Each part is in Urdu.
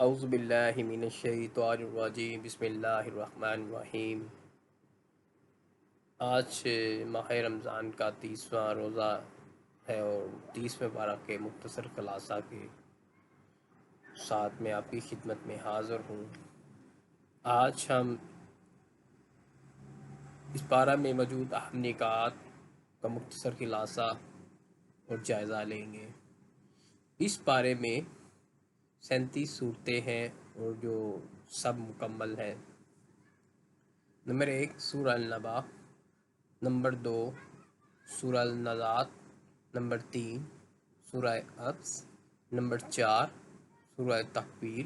اعوذ باللہ من الشیطان الرجیم بسم اللہ الرحمن الرحیم۔ آج ماہ رمضان کا 30واں روزہ ہے اور 30ویں پارہ کے مختصر خلاصہ کے ساتھ میں آپ کی خدمت میں حاضر ہوں۔ آج ہم اس پارہ میں موجود اہم نکات کا مختصر خلاصہ اور جائزہ لیں گے۔ اس پارے میں 37 صورتیں ہیں اور جو سب مکمل ہیں۔ نمبر 1 سورہ النبا، نمبر 2 سورہ النازعات، نمبر 3 سورہ عبس، نمبر 4 سورہ تکویر،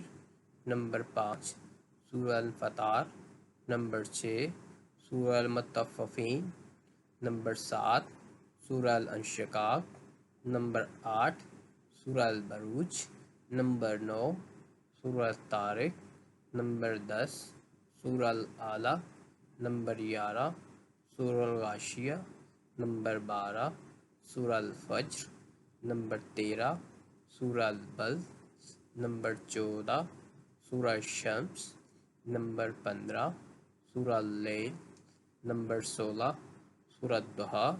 نمبر 5 سورہ الفطار، نمبر 6 سورہ المطففین، نمبر 7 سورہ الانشقاق، نمبر 8 سورہ البروج، نمبر 9 سورہ الطارق، نمبر 10 سورہ الاعلی، نمبر 11 سورہ الغاشیہ، نمبر 12 سورہ الفجر، نمبر 13 سورہ البلد، نمبر 14 سورہ الشمس، نمبر 15 سورہ اللیل، نمبر 16 سورہ الضحیٰ،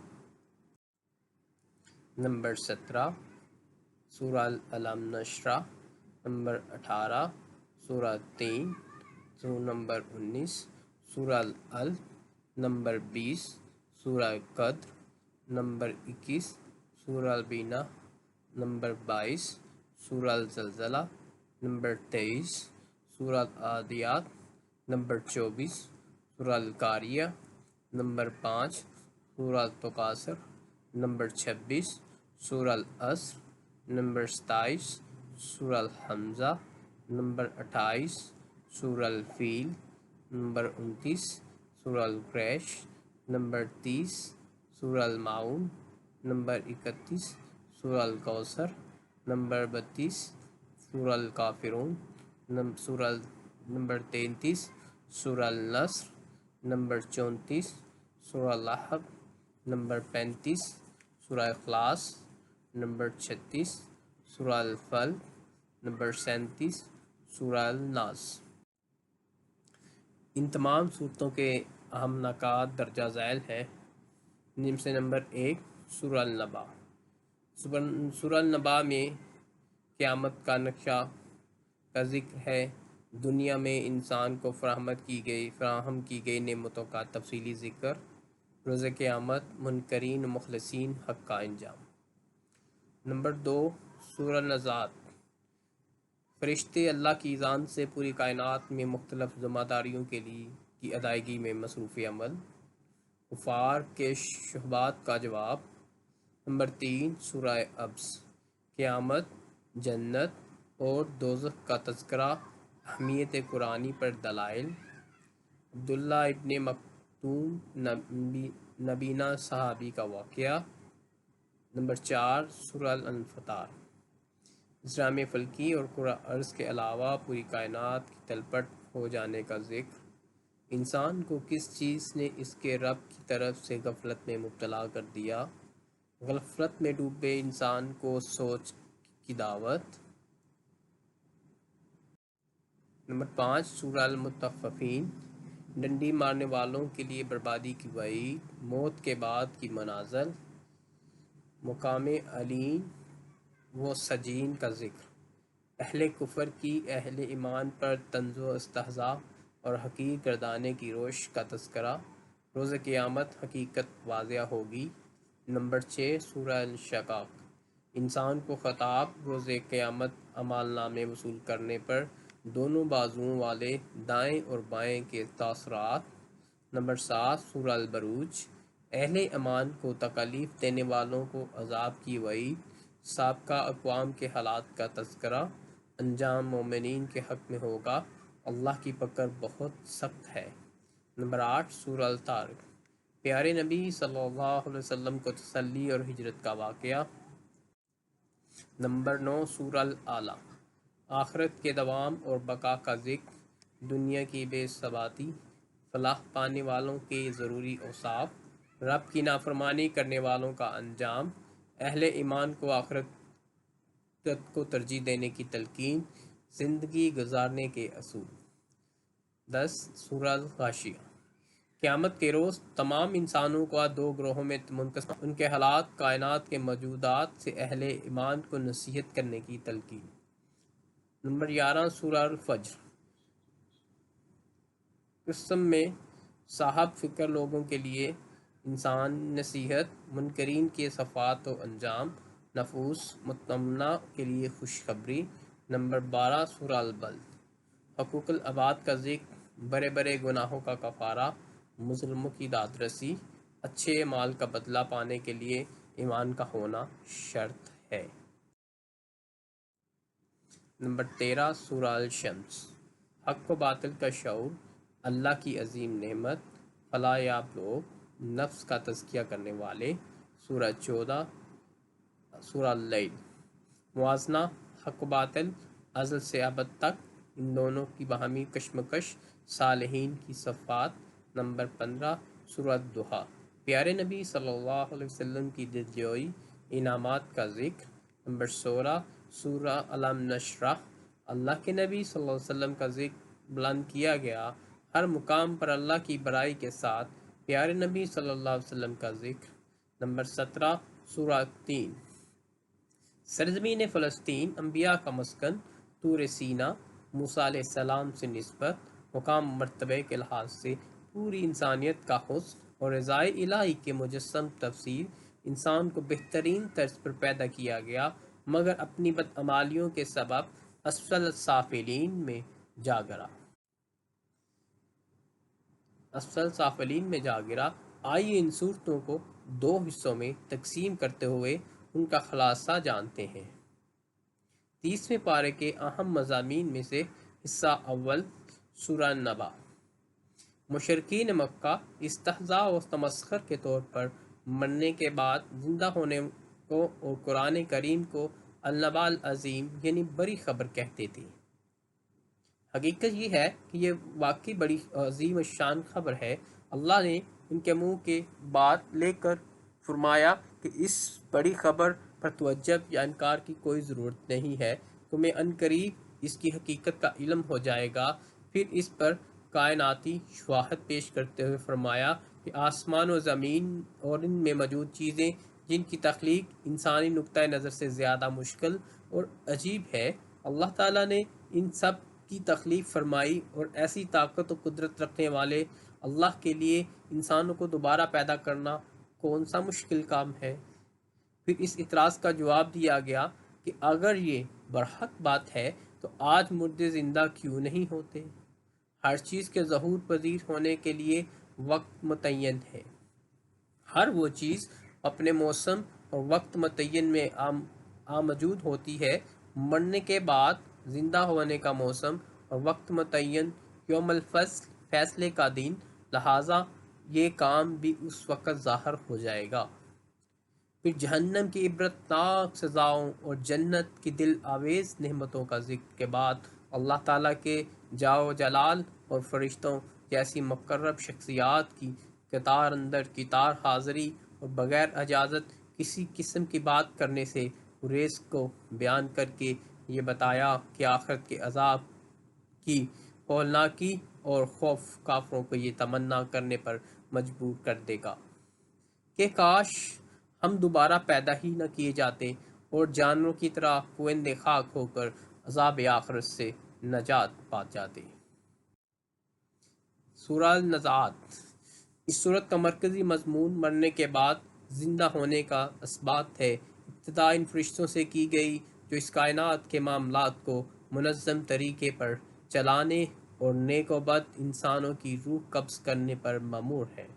نمبر 17 سورہ الم نشرح، نمبر 18 سورہ التین، نمبر 19 سورہ العلق، نمبر 20 سورہ قدر، نمبر 21 سورہ البینہ، نمبر 22 سورہ الزلزلہ، نمبر 23 سورہ العادیات، نمبر 24 سورہ القاریہ، نمبر 5 سورہ التکاثر، نمبر 26 سورہ العصر، نمبر 27 سورہ الحمزہ، نمبر 28 سورہ الفیل، نمبر 29 سورہ القریش، نمبر 30 سورہ الماؤن، نمبر 31 سورہ الکوثر، نمبر 32 سورہ الکافرون، نمبر 33 سورہ النصر، نمبر 34 سورہ الحب، نمبر 35 سورہ اخلاص، نمبر 36 سورہ الفلق، نمبر 37 سورہ الناس۔ ان تمام صورتوں کے اہم نکات درجہ ذیل ہیں۔ جن سے نمبر 1 سورہ النبا۔ سورہ النبا میں قیامت کا نقشہ کا ذکر ہے۔ دنیا میں انسان کو فراہم کی گئی نعمتوں کا تفصیلی ذکر، روز قیامت، منکرین و مخلصین، حق کا انجام۔ نمبر 2 سورہ النازعات۔ فرشتے اللہ کی اذن سے پوری کائنات میں مختلف ذمہ داریوں کی ادائیگی میں مصروف عمل، کفار کے شبہات کا جواب۔ نمبر 3 سورہ عبس۔ قیامت، جنت اور دوزخ کا تذکرہ، اہمیت قرآنی پر دلائل۔ عبداللہ ابن مکتوم نبینا صحابی کا واقعہ۔ نمبر 4 سورہ الانفطار۔ اسلام فلکی اور کرہ ارض کے علاوہ پوری کائنات کی تلپٹ ہو جانے کا ذکر۔ انسان کو کس چیز نے اس کے رب کی طرف سے غفلت میں مبتلا کر دیا؟ غفلت میں ڈوبے انسان کو سوچ کی دعوت۔ نمبر 5 سورہ المطففین۔ ڈنڈی مارنے والوں کے لیے بربادی کی وعید، موت کے بعد کی منازل، مقام علین و سجین کا ذکر، اہل کفر کی اہل ایمان پر طنز و استہزاء اور حقیر گردانے کی روش کا تذکرہ، روز قیامت حقیقت واضح ہوگی۔ نمبر 6 سورہ الانشقاق۔ انسان کو خطاب، روز قیامت اعمال نامے وصول کرنے پر دونوں بازوؤں والے دائیں اور بائیں کے تاثرات۔ نمبر 7 سورہ البروج۔ اہل ایمان کو تکالیف دینے والوں کو عذاب کی وعید، سابقہ اقوام کے حالات کا تذکرہ، انجام مومنین کے حق میں ہوگا، اللہ کی پکڑ بہت سخت ہے۔ نمبر 8 سورہ الطارق۔ پیارے نبی صلی اللہ علیہ وسلم کو تسلی اور ہجرت کا واقعہ۔ نمبر 9 سورہ الاعلی۔ آخرت کے دوام اور بقا کا ذکر، دنیا کی بے ثباتی، فلاح پانے والوں کے ضروری اوصاف، رب کی نافرمانی کرنے والوں کا انجام، اہل ایمان کو آخرت کو ترجیح دینے کی تلقین، زندگی گزارنے کے اصول۔ 10 سورہ الغاشیہ۔ قیامت کے روز تمام انسانوں کو دو گروہوں میں منقسم، ان کے حالات کائنات کے موجودات سے اہل ایمان کو نصیحت کرنے کی تلقین۔ نمبر 11 سورہ الفجر۔ قسم میں صاحب فکر لوگوں کے لیے انسان نصیحت، منکرین کے صفات و انجام، نفوس مطمئنہ کے لیے خوشخبری۔ نمبر 12 سورہ البلد۔ حقوق العباد کا ذکر، بڑے بڑے گناہوں کا کفارہ، مظلوموں کی داد رسی، اچھے مال کا بدلہ پانے کے لیے ایمان کا ہونا شرط ہے۔ نمبر 13 سورہ الشمس۔ حق و باطل کا شعور، اللہ کی عظیم نعمت، فلاح یاب لوگ، نفس کا تزکیہ کرنے والے۔ سورہ 14 سورہ اللیل۔ موازنہ، حق و باطل، ازل سے ابد تک، ان دونوں کی باہمی کشمکش، صالحین کی صفات۔ نمبر 15 سورہ الضحیٰ۔ پیارے نبی صلی اللہ علیہ وسلم کی دلجوئی، انعامات کا ذکر۔ نمبر 16 سورہ علم نشرح۔ اللہ کے نبی صلی اللہ علیہ وسلم کا ذکر بلند کیا گیا، ہر مقام پر اللہ کی بڑائی کے ساتھ پیارے نبی صلی اللہ علیہ وسلم کا ذکر۔ نمبر 17 سورہ 3۔ سرزمین فلسطین، انبیاء کا مسکن، طور سینا، موسیٰ علیہ السلام سے نسبت، مقام مرتبے کے لحاظ سے پوری انسانیت کا حسن اور رضائے الہی کے مجسم تفسیر۔ انسان کو بہترین طرز پر پیدا کیا گیا، مگر اپنی بدعمالیوں کے سبب اسفل السافلین میں جا گرا۔ آئیے ان صورتوں کو دو حصوں میں تقسیم کرتے ہوئے ان کا خلاصہ جانتے ہیں۔ 30ویں پارے کے اہم مضامین میں سے حصہ اول، سورہ نبا۔ مشرکین مکہ استہزاء و تمسخر کے طور پر مرنے کے بعد زندہ ہونے کو اور قرآن کریم کو النبأ العظیم یعنی بڑی خبر کہتے تھے۔ حقیقت یہ ہے کہ یہ واقعی بڑی عظیم الشان خبر ہے۔ اللہ نے ان کے منہ کے بات لے کر فرمایا کہ اس بڑی خبر پر تعجب یا انکار کی کوئی ضرورت نہیں ہے، تمہیں عنقریب اس کی حقیقت کا علم ہو جائے گا۔ پھر اس پر کائناتی شواہد پیش کرتے ہوئے فرمایا کہ آسمان و زمین اور ان میں موجود چیزیں جن کی تخلیق انسانی نقطہ نظر سے زیادہ مشکل اور عجیب ہے، اللہ تعالیٰ نے ان سب کی تخلیق فرمائی، اور ایسی طاقت و قدرت رکھنے والے اللہ کے لیے انسانوں کو دوبارہ پیدا کرنا کون سا مشکل کام ہے۔ پھر اس اعتراض کا جواب دیا گیا کہ اگر یہ برحق بات ہے تو آج مردے زندہ کیوں نہیں ہوتے؟ ہر چیز کے ظہور پذیر ہونے کے لیے وقت متعین ہے۔ ہر وہ چیز اپنے موسم اور وقت متعین میں موجود ہوتی ہے۔ مرنے کے بعد زندہ ہونے کا موسم اور وقت متعین، یوم الفصل، فیصلے کا دن، لہٰذا یہ کام بھی اس وقت ظاہر ہو جائے گا۔ پھر جہنم کی عبرتناک سزاؤں اور جنت کی دل آویز نعمتوں کا ذکر کے بعد اللہ تعالیٰ کے جاو جلال اور فرشتوں جیسی مقرب شخصیات کی قطار اندر قطار حاضری اور بغیر اجازت کسی قسم کی بات کرنے سے گریز کو بیان کر کے یہ بتایا کہ آخرت کے عذاب کی ہولناکی اور خوف کافروں کو یہ تمنا کرنے پر مجبور کر دے گا کہ کاش ہم دوبارہ پیدا ہی نہ کیے جاتے اور جانوروں کی طرح پوئندے خاک ہو کر عذاب آخرت سے نجات پا جاتے۔ سورہ النازعات۔ اس سورت کا مرکزی مضمون مرنے کے بعد زندہ ہونے کا اثبات ہے۔ ابتدا ان فرشتوں سے کی گئی جو اس کائنات کے معاملات کو منظم طریقے پر چلانے اور نیک و بد انسانوں کی روح قبض کرنے پر مامور ہے۔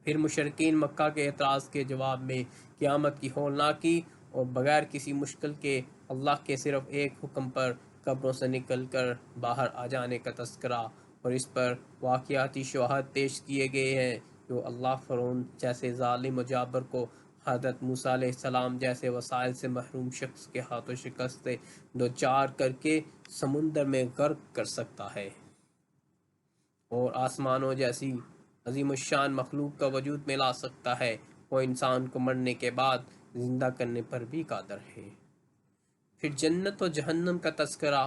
پھر مشرکین مکہ کے اعتراض کے جواب میں قیامت کی ہولناکی اور بغیر کسی مشکل کے اللہ کے صرف ایک حکم پر قبروں سے نکل کر باہر آ جانے کا تذکرہ، اور اس پر واقعاتی شواہد پیش کیے گئے ہیں جو اللہ فرعون جیسے ظالم و جابر کو حضرت موسیٰ علیہ السلام جیسے وسائل سے محروم شخص کے ہاتھوں شکست دوچار کر کے سمندر میں غرق کر سکتا ہے، اور آسمانوں جیسی عظیم الشان مخلوق کا وجود میں لا سکتا ہے۔ وہ انسان کو مرنے کے بعد زندہ کرنے پر بھی قادر ہے۔ پھر جنت و جہنم کا تذکرہ،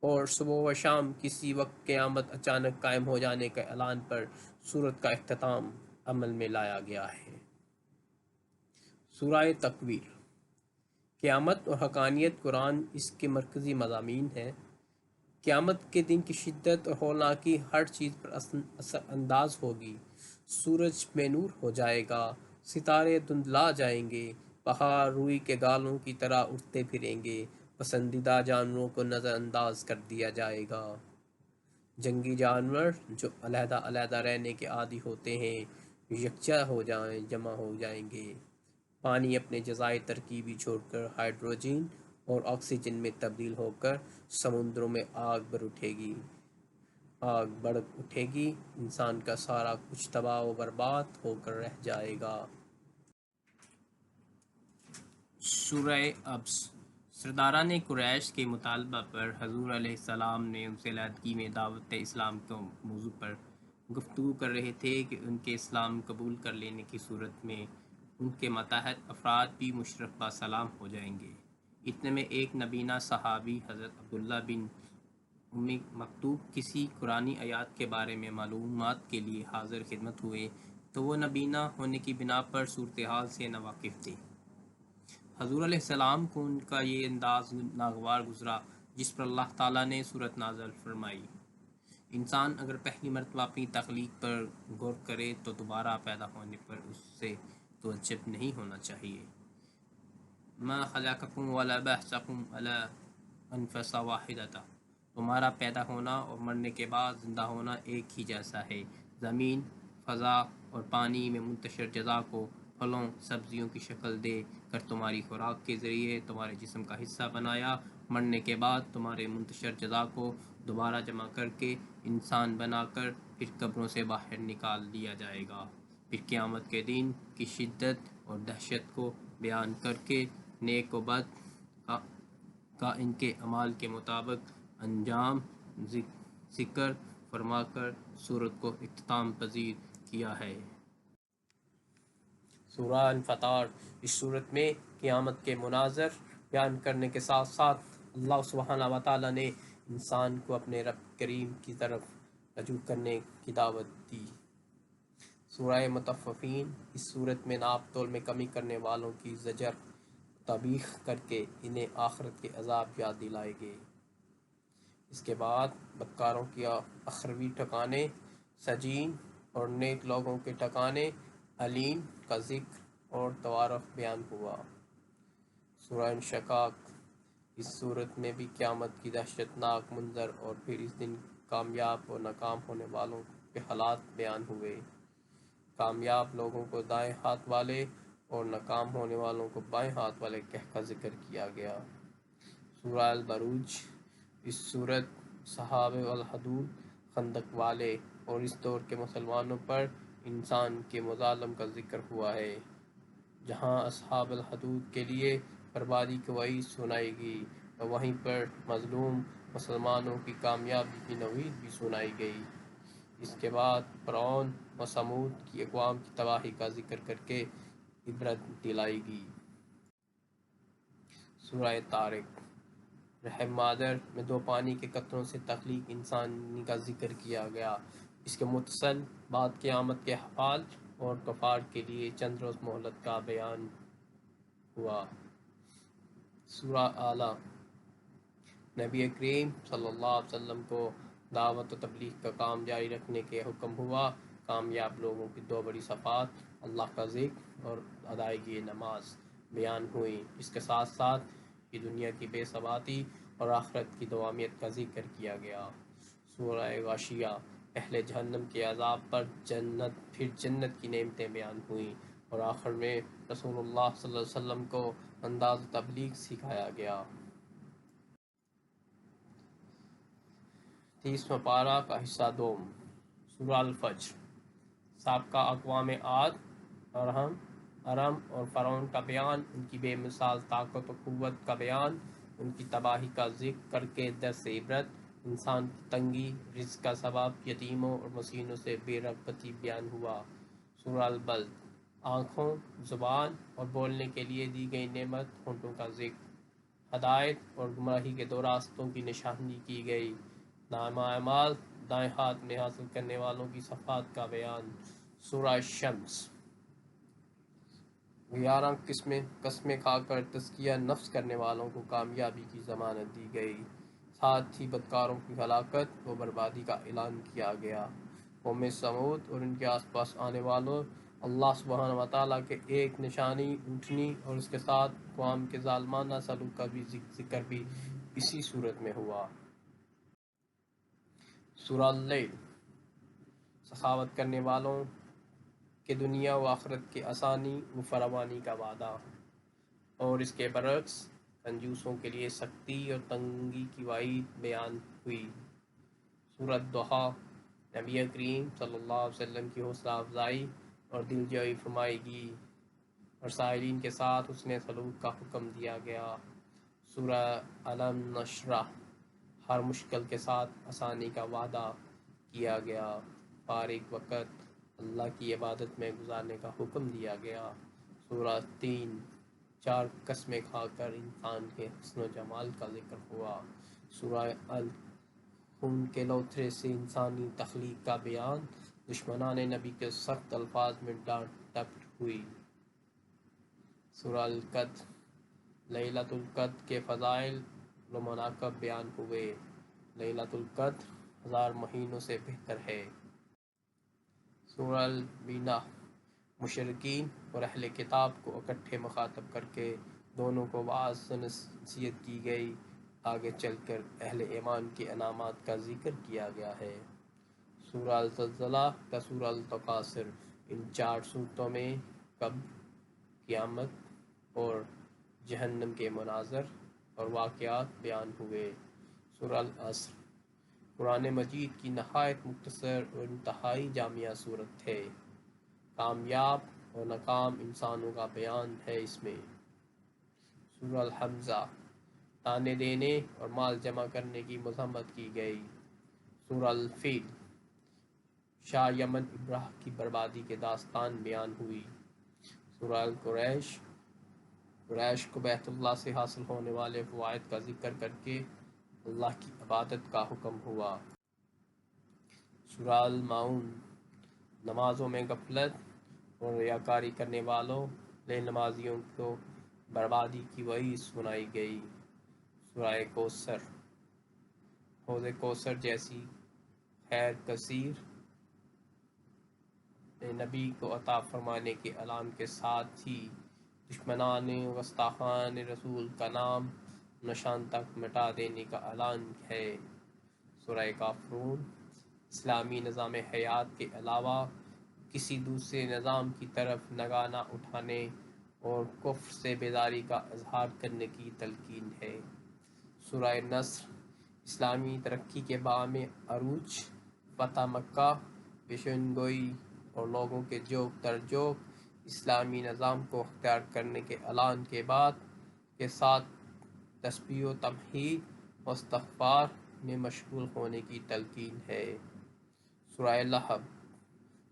اور صبح و شام کسی وقت قیامت اچانک قائم ہو جانے کے اعلان پر سورت کا اختتام عمل میں لایا گیا ہے۔ سورہ تکویر، قیامت اور حقانیت قرآن اس کے مرکزی مضامین ہیں۔ قیامت کے دن کی شدت اور ہولناکی ہر چیز پر اثر انداز ہوگی۔ سورج بے نور ہو جائے گا، ستارے دھندلا جائیں گے، پہاڑ روئی کے گالوں کی طرح اٹھتے پھریں گے، پسندیدہ جانوروں کو نظر انداز کر دیا جائے گا۔ جنگی جانور جو علیحدہ علیحدہ رہنے کے عادی ہوتے ہیں یکجا جمع ہو جائیں گے۔ پانی اپنے جزائی ترکیبی چھوڑ کر ہائیڈروجن اور آکسیجن میں تبدیل ہو کر سمندروں میں آگ بڑھ اٹھے گی، انسان کا سارا کچھ تباہ و برباد ہو کر رہ جائے گا۔ سورہ ابس، سرداران قریش کے مطالبہ پر حضور علیہ السلام نے ان سے علیحدگی میں دعوت اسلام کے موضوع پر گفتگو کر رہے تھے کہ ان کے اسلام قبول کر لینے کی صورت میں ان کے ماتحت افراد بھی مشرف بسلام ہو جائیں گے۔ اتنے میں ایک نبینہ صحابی حضرت عبداللہ بن ام مکتوم کسی قرآنی آیات کے بارے میں معلومات کے لیے حاضر خدمت ہوئے تو وہ نبینہ ہونے کی بنا پر صورتحال سے ناواقف تھے۔ حضور علیہ السلام کو ان کا یہ انداز ناگوار گزرا، جس پر اللہ تعالیٰ نے صورت نازل فرمائی۔ انسان اگر پہلی مرتبہ اپنی تخلیق پر غور کرے تو دوبارہ پیدا ہونے پر اس سے تعجب نہیں ہونا چاہیے۔ ما خلقکم ولا بعثکم الا انفس واحدۃ، تمہارا پیدا ہونا اور مرنے کے بعد زندہ ہونا ایک ہی جیسا ہے۔ زمین، فضا اور پانی میں منتشر جزا کو پھلوں سبزیوں کی شکل دے کر تمہاری خوراک کے ذریعے تمہارے جسم کا حصہ بنایا، مرنے کے بعد تمہارے منتشر جزا کو دوبارہ جمع کر کے انسان بنا کر پھر قبروں سے باہر نکال دیا جائے گا۔ پھر قیامت کے دن کی شدت اور دہشت کو بیان کر کے نیک و بد کا ان کے اعمال کے مطابق انجام ذکر فرما کر سورت کو اختتام پذیر کیا ہے۔ سورہ انفطار، اس سورت میں قیامت کے مناظر بیان کرنے کے ساتھ ساتھ اللہ سبحانہ و تعالیٰ نے انسان کو اپنے رب کریم کی طرف رجوع کرنے کی دعوت دی۔ سورہ مطففین، اس سورت میں ناپ تول میں کمی کرنے والوں کی زجر تبیح کر کے انہیں آخرت کے عذاب یاد دلائے گئے۔ اس کے بعد بدکاروں کی اخروی ٹھکانے، سجین اور نیک لوگوں کے ٹھکانے علین کا ذکر اور تعارف بیان ہوا۔ سورہ انشقاق، اس صورت میں بھی قیامت کی دہشت ناک منظر اور پھر اس دن کامیاب اور ناکام ہونے والوں کے حالات بیان ہوئے۔ کامیاب لوگوں کو دائیں ہاتھ والے اور ناکام ہونے والوں کو بائیں ہاتھ والے کہہ کا ذکر کیا گیا۔ سورہ البروج، اس صورت صحابہ الحدود، خندق والے اور اس دور کے مسلمانوں پر انسان کے مظالم کا ذکر ہوا ہے، جہاں اصحاب الحدود کے لیے بربادی کی وعید سنائی گئی اور وہیں پر مظلوم مسلمانوں کی کامیابی کی نوید بھی سنائی گئی۔ اس کے بعد فرعون و ثمود کی اقوام کی تباہی کا ذکر کر کے عبرت دلائی گئی۔ سورہ طارق، رحم مادر میں دو پانی کے قطروں سے تخلیق انسانی کا ذکر کیا گیا۔ اس کے متصل بعد قیامت کے حال اور کفار کے لیے چند روز مہلت کا بیان ہوا۔ سورہ اعلیٰ، نبی کریم صلی اللہ علیہ وسلم کو دعوت و تبلیغ کا کام جاری رکھنے کے حکم ہوا۔ کامیاب لوگوں کی دو بڑی صفات، اللہ کا ذکر اور ادائیگی نماز بیان ہوئی۔ اس کے ساتھ ساتھ یہ دنیا کی بے ثباتی اور آخرت کی دوامیت کا ذکر کیا گیا۔ سورہ غاشیہ، پہلے جہنم کے عذاب پر پھر جنت کی نعمتیں بیان ہوئیں اور آخر میں رسول اللہ صلی اللہ علیہ وسلم کو انداز تبلیغ سکھایا گیا۔ 30واں پارہ کا حصہ دوم، سورہ الفجر، سابقہ اقوام عاد، ارم اور فرعون کا بیان، ان کی بے مثال طاقت و قوت کا بیان، ان کی تباہی کا ذکر کر کے درس عبرت، انسان کی تنگی، رزق کا سبب، یتیموں اور مسکینوں سے بے رغبتی بیان ہوا۔ سورہ البلد، آنکھوں، زبان اور بولنے کے لیے دی گئی نعمت، ہونٹوں کا ذکر، ہدایت اور گمراہی کے دو راستوں کی نشانی کی گئی۔ نامہ اعمال دائیں ہاتھ میں حاصل کرنے والوں کی صفات کا بیان۔ سورہ شمس 11 قسمیں کھا کر تزکیہ نفس کرنے والوں کو کامیابی کی ضمانت دی گئی، ساتھ ہی بدکاروں کی ہلاکت و بربادی کا اعلان کیا گیا۔ قوم سمود اور ان کے آس پاس آنے والوں، اللہ سبحانہ وتعالیٰ کے ایک نشانی اونٹنی اور اس کے ساتھ قوم کے ظالمانہ سلوک کا بھی ذکر بھی اسی صورت میں ہوا۔ سورہ اللیل سخاوت کرنے والوں کہ دنیا و آخرت کے آسانی و فراوانی کا وعدہ، اور اس کے برعکس کنجوسوں کے لیے سختی اور تنگی کی وعید بیان ہوئی۔ سورۃ الضحیٰ نبی کریم صلی اللہ علیہ وسلم کی حوصلہ افزائی اور دل جوئی فرمائی گی اور سائلین کے ساتھ حسن سلوک کا حکم دیا گیا۔ سورہ الم نشرح ہر مشکل کے ساتھ آسانی کا وعدہ کیا گیا، فارغ وقت اللہ کی عبادت میں گزارنے کا حکم دیا گیا۔ سورہ 3 4 قسمیں کھا کر انسان کے حسن و جمال کا ذکر ہوا۔ سورہ خون کے لوتھڑے سے انسانی تخلیق کا بیان، دشمنان نبی کے سخت الفاظ میں ڈانٹ ڈپٹ ہوئی۔ سورہ القدر لیلۃ القدر کے فضائل و مناقب بیان ہوئے۔ لیلۃ القدر 1000 مہینوں سے بہتر ہے۔ سورہ البینہ مشرکین اور اہل کتاب کو اکٹھے مخاطب کر کے دونوں کو وعظ و نصیحت کی گئی۔ آگے چل کر اہل ایمان کے انعامات کا ذکر کیا گیا ہے۔ سورہ الزلزلہ کا سورہ التکاثر، ان 4 صورتوں میں قبر، قیامت اور جہنم کے مناظر اور واقعات بیان ہوئے۔ سورہ العصر قرآن مجید کی نہایت مختصر اور انتہائی جامع صورت ہے، کامیاب اور ناکام انسانوں کا بیان ہے اس میں۔ سورہ الحمزہ تانے دینے اور مال جمع کرنے کی مذمت کی گئی۔ سورہ الفیل شاہ یمن ابرہ کی بربادی کے داستان بیان ہوئی۔ سورہ القریش قریش کو بیت اللہ سے حاصل ہونے والے فوائد کا ذکر کر کے اللہ کی عبادت کا حکم ہوا۔ سورہ الماعون نمازوں میں غفلت اور ریاکاری کرنے والوں بے نمازیوں کو بربادی کی وعید سنائی گئی۔ سورہ کوثر حوض کوثر جیسی خیر کثیر نبی کو عطا فرمانے کے اعلان کے ساتھ ہی دشمنان گستاخان رسول کا نام نشان تک مٹا دینے کا اعلان ہے۔ سورہ کافرون اسلامی نظام حیات کے علاوہ کسی دوسرے نظام کی طرف نگاہ نہ اٹھانے اور کفر سے بیداری کا اظہار کرنے کی تلقین ہے۔ سورہ نصر اسلامی ترقی کے بام عروج، فتح مکہ، پیشن گوئی اور لوگوں کے جوک در جوک اسلامی نظام کو اختیار کرنے کے اعلان کے بعد کے ساتھ تسبیح و تمہید و استغفار میں مشغول ہونے کی تلقین ہے۔ سورہ لہب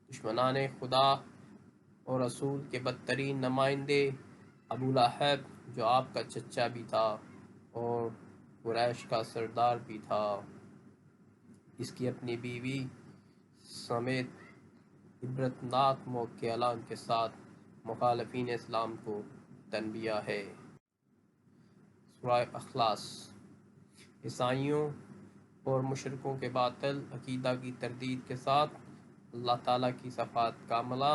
دشمنان خدا اور رسول کے بدترین نمائندے ابو لہب جو آپ کا چچا بھی تھا اور قریش کا سردار بھی تھا، اس کی اپنی بیوی سمیت عبرتناک موت کے اعلان کے ساتھ مخالفین اسلام کو تنبیہ ہے۔ سورہ اخلاص عیسائیوں اور مشرکوں کے باطل عقیدہ کی تردید کے ساتھ اللہ تعالیٰ کی صفات کاملہ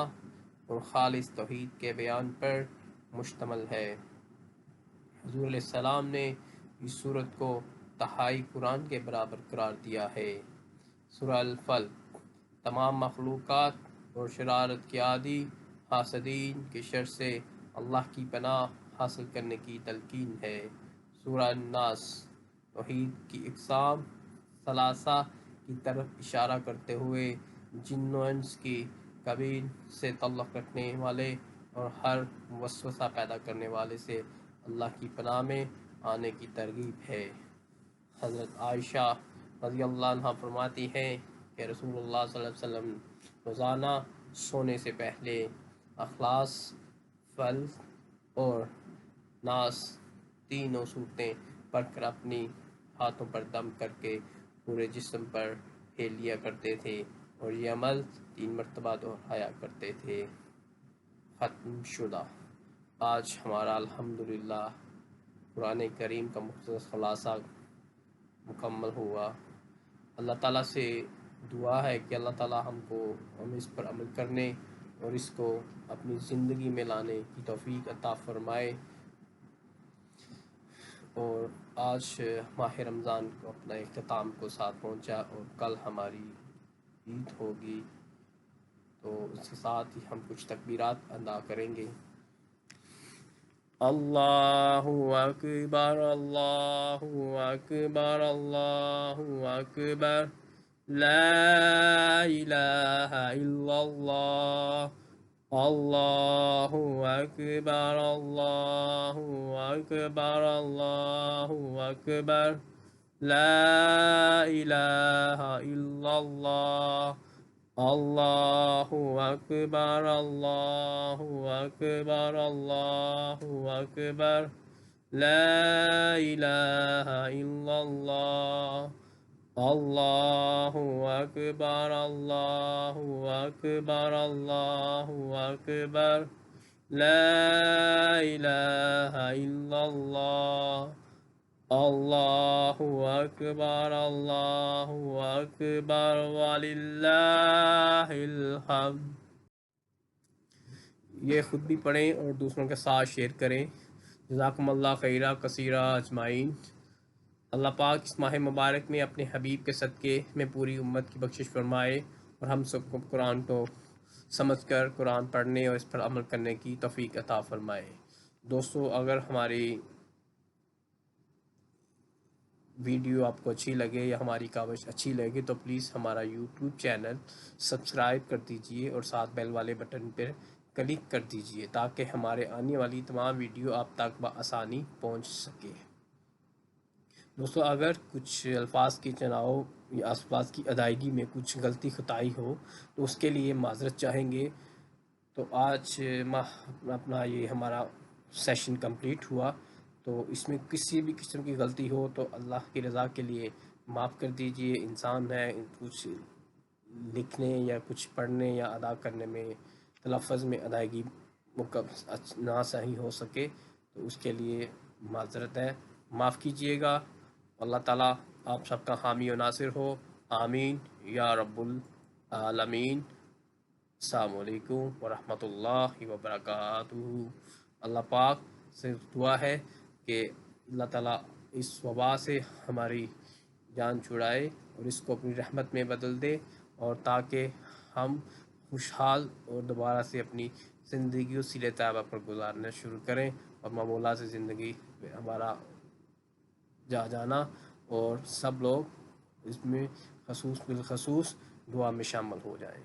اور خالص توحید کے بیان پر مشتمل ہے۔ حضور علیہ السلام نے اس صورت کو تہائی قرآن کے برابر قرار دیا ہے۔ سورہ الفلق تمام مخلوقات اور شرارت کے عادی حاسدین کی شر سے اللہ کی پناہ حاصل کرنے کی تلقین ہے۔ سورہ الناس توحید کی اقسام ثلاثہ کی طرف اشارہ کرتے ہوئے جن و انس کی کبیر سے تعلق رکھنے والے اور ہر وسوسہ پیدا کرنے والے سے اللہ کی پناہ میں آنے کی ترغیب ہے۔ حضرت عائشہ رضی اللہ عنہا فرماتی ہیں کہ رسول اللہ صلی اللہ علیہ وسلم روزانہ سونے سے پہلے اخلاص، فلق اور ناس تینوں صورتیں پڑھ کر اپنی ہاتھوں پر دم کر کے پورے جسم پر پھیل لیا کرتے تھے اور یہ عمل 3 مرتبہ دہرایا کرتے تھے۔ ختم شدہ۔ آج ہمارا الحمدللہ قرآن کریم کا مختصر خلاصہ مکمل ہوا۔ اللہ تعالیٰ سے دعا ہے کہ اللہ تعالیٰ ہم اس پر عمل کرنے اور اس کو اپنی زندگی میں لانے کی توفیق عطا فرمائے۔ اور آج ماہ رمضان کو اپنا اختتام کو ساتھ پہنچا اور کل ہماری عید ہوگی، تو اس کے ساتھ ہی ہم کچھ تکبیرات ادا کریں گے۔ اللہ اکبر، اللہ اکبر، اللہ اکبر، لا الہ الا اللہ، اللہ اکبر، اللہ اکبر، اللہ اکبر، لا الہ الا اللہ، اللہ اکبر، اللہ اکبر، اللہ اکبر، لا الہ الا اللہ، اللہ اکبر، اللہ اکبر، اللہ اکبر، لا الہ الا اللہ، اللہ اکبر، اللہ اکبر، وللہ الحمد۔ یہ خود بھی پڑھیں اور دوسروں کے ساتھ شیئر کریں۔ جزاکم اللہ خیرہ کثیرہ اجمعین۔ اللہ پاک اس ماہ مبارک میں اپنے حبیب کے صدقے میں پوری امت کی بخشش فرمائے اور ہم سب کو قرآن کو سمجھ کر قرآن پڑھنے اور اس پر عمل کرنے کی توفیق عطا فرمائے۔ دوستو، اگر ہماری ویڈیو آپ کو اچھی لگے یا ہماری کاوش اچھی لگے تو پلیز ہمارا یوٹیوب چینل سبسکرائب کر دیجئے اور ساتھ بیل والے بٹن پر کلک کر دیجئے تاکہ ہمارے آنے والی تمام ویڈیو آپ تک بآسانی پہنچ سکے۔ دوستو، اگر کچھ الفاظ کی چناؤ یا الفاظ کی ادائیگی میں کچھ غلطی خطائی ہو تو اس کے لیے معذرت چاہیں گے۔ تو آج اپنا یہ ہمارا سیشن کمپلیٹ ہوا، تو اس میں کسی بھی قسم کی غلطی ہو تو اللہ کی رضا کے لیے معاف کر دیجئے۔ انسان ہے، کچھ لکھنے یا کچھ پڑھنے یا ادا کرنے میں تلفظ میں ادائیگی نہ صحیح ہو سکے تو اس کے لیے معذرت ہے، معاف کیجئے گا۔ اللہ تعالیٰ آپ سب کا حامی و ناصر ہو، آمین یا رب العالمین۔ السلام علیکم ورحمۃ اللہ وبرکاتہ۔ اللہ پاک سے دعا ہے کہ اللہ تعالیٰ اس وبا سے ہماری جان چھڑائے اور اس کو اپنی رحمت میں بدل دے، اور تاکہ ہم خوشحال اور دوبارہ سے اپنی زندگی وسیلہ طیبہ پر گزارنا شروع کریں اور مولا سے زندگی میں ہمارا جانا، اور سب لوگ اس میں بالخصوص دعا میں شامل ہو جائیں۔